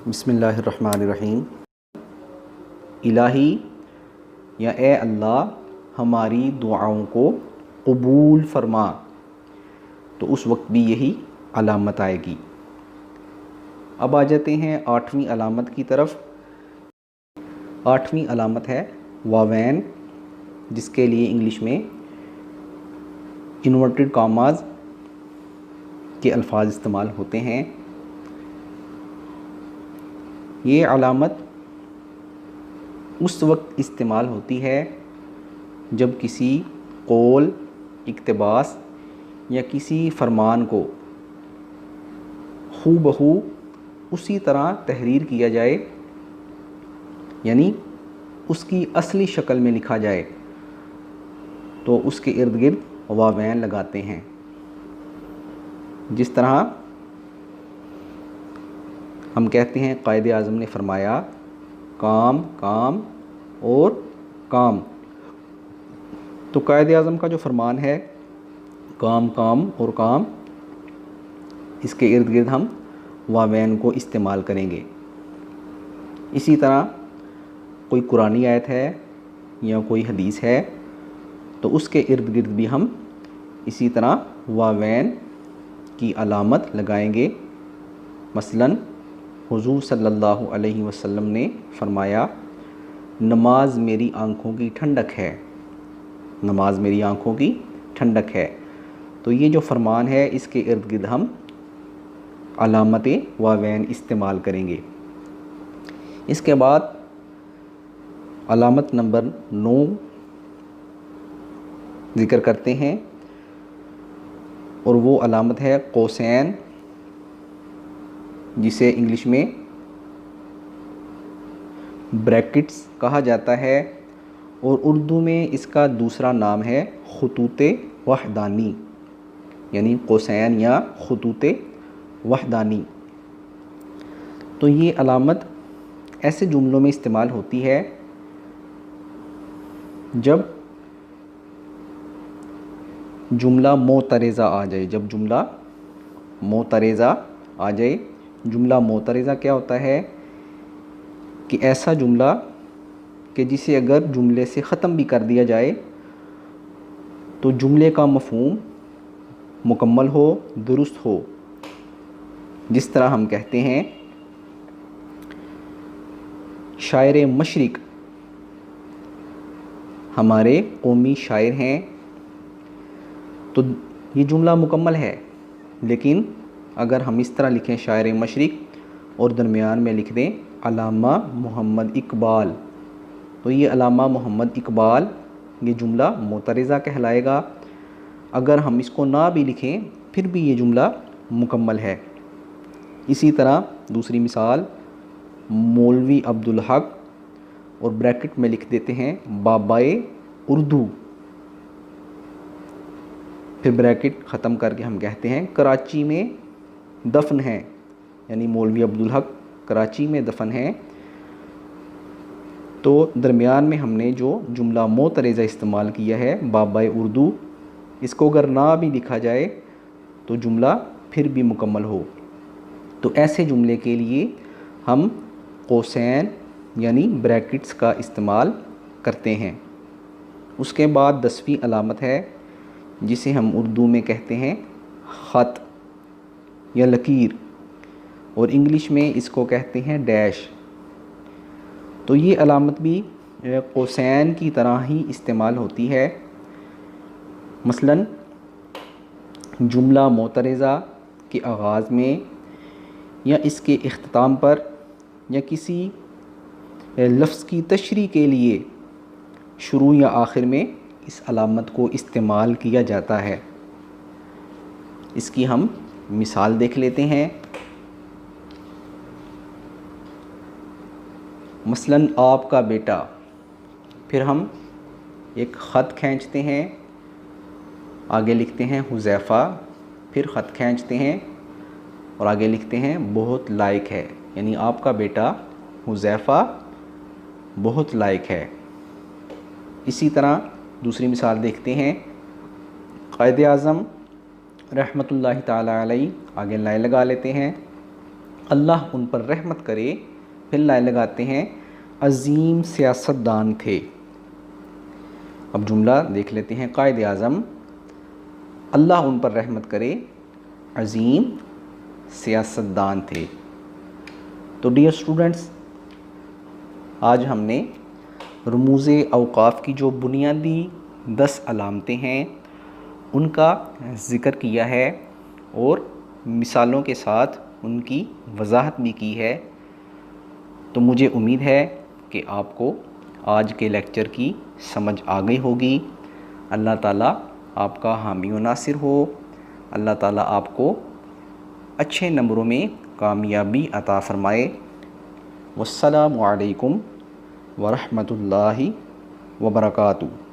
बिस्मिल्लाहिर्रहमानिर्रहीम। इलाही या ए अल्लाह हमारी दुआओं को कबूल फरमा, तो उस वक्त भी यही अलामत आएगी। अब आ जाते हैं 8वीं अलामत की तरफ। 8वीं अलामत है वावैन, जिसके लिए इंग्लिश में इन्वर्टेड कॉमाज के अल्फाज इस्तेमाल होते हैं। ये अलामत उस वक्त इस्तेमाल होती है जब किसी कौल, इक़्तिबास या किसी फरमान को हूबहू उसी तरह तहरीर किया जाए, यानी उसकी असली शक्ल में लिखा जाए, तो उसके इर्द गिर्द वावैन लगाते हैं। जिस तरह हम कहते हैं कायदे आज़म ने फरमाया काम काम और काम, तो कायदे आज़म का जो फरमान है काम काम और काम, इसके इर्द गिर्द हम वावैन को इस्तेमाल करेंगे। इसी तरह कोई कुरानी आयत है या कोई हदीस है, तो उसके इर्द गिर्द भी हम इसी तरह वावैन की अलामत लगाएंगे। मसलन हुज़ूर सल्लल्लाहु अलैहि वसल्लम ने फरमाया नमाज मेरी आँखों की ठंडक है, नमाज मेरी आँखों की ठंडक है। तो ये जो फरमान है इसके इर्द गिर्द हम अलामत वावैन इस्तेमाल करेंगे। इसके बाद अलामत नंबर 9 ज़िक्र करते हैं, और वो अलामत है कौसैन, जिसे इंग्लिश में ब्रैकेट्स कहा जाता है, और उर्दू में इसका दूसरा नाम है खुतूते वहदानी, यानी कौसैन या खुतूते वहदानी। तो ये अलामत ऐसे जुमलों में इस्तेमाल होती है जब जुमला मोतरेज़ा आ जाए। जब जुमला मोतरेज़ा आ जाए, जुमला मोतरेज़ा क्या होता है कि ऐसा जुमला कि जिसे अगर जुमले से ख़त्म भी कर दिया जाए तो जुमले का मफ़हूम मुकम्मल हो, दुरुस्त हो। जिस तरह हम कहते हैं शायर मशरिक़ हमारे कौमी शायर हैं, तो ये जुमला मुकम्मल है। लेकिन अगर हम इस तरह लिखें शायर मशरिक़ और दरमियान में लिख दें अल्लामा मोहम्मद इकबाल, तो ये अल्लामा मोहम्मद इकबाल ये जुमला मोतरेज़ा कहलाएगा। अगर हम इसको ना भी लिखें फिर भी ये जुमला मुकम्मल है। इसी तरह दूसरी मिसाल मौलवी अब्दुल हक, और ब्रैकेट में लिख देते हैं बाबाए उर्दू, फिर ब्रैकेट ख़त्म करके हम कहते हैं कराची में दफन है, यानी मौलवी अब्दुल हक कराची में दफन है। तो दरमियान में हमने जो जुमला मोतरेज़ा इस्तेमाल किया है बाबाए उर्दू, इसको अगर ना भी लिखा जाए तो जुमला फिर भी मुकम्मल हो। तो ऐसे जुमले के लिए हम कौसैन यानी ब्रैकेट्स का इस्तेमाल करते हैं। उसके बाद 10वीं अलामत है जिसे हम उर्दू में कहते हैं ख़त या लकीर, और इंग्लिश में इसको कहते हैं डैश। तो ये अलामत भी कौसैन की तरह ही इस्तेमाल होती है। मसलन जुमला मोतरेज़ा के आगाज़ में या इसके इख्तिताम पर या किसी लफ्ज़ की तशरीह के लिए शुरू या आखिर में इस अलामत को इस्तेमाल किया जाता है। इसकी हम मिसाल देख लेते हैं। मसलन आपका बेटा, फिर हम एक ख़त खींचते हैं, आगे लिखते हैं हुज़ैफ़ा, फिर ख़त खींचते हैं और आगे लिखते हैं बहुत लायक है, यानी आपका बेटा हुज़ैफ़ा बहुत लायक है। इसी तरह दूसरी मिसाल देखते हैं कायदे आज़म रहमतुल्लाहि ताला अलैहि, आगे लाइन लगा लेते हैं अल्लाह उन पर रहमत करे, फिर लाइन लगाते हैं अजीम सियासतदान थे। अब जुमला देख लेते हैं। कायद आज़म अल्लाह उन पर रहमत करे अजीम सियासतदान थे। तो डियर स्टूडेंट्स, आज हमने रमूज़े औक़ाफ़ की जो बुनियादी 10 अलामतें हैं उनका ज़िक्र किया है और मिसालों के साथ उनकी वजाहत भी की है। तो मुझे उम्मीद है कि आपको आज के लेक्चर की समझ आ गई होगी। अल्लाह ताला आपका हामी व नासिर हो। अल्लाह ताला आपको अच्छे नंबरों में कामयाबी अता फ़रमाए। वस्सलामु अलैकुम व रहमतुल्लाहि व बरकातुहू।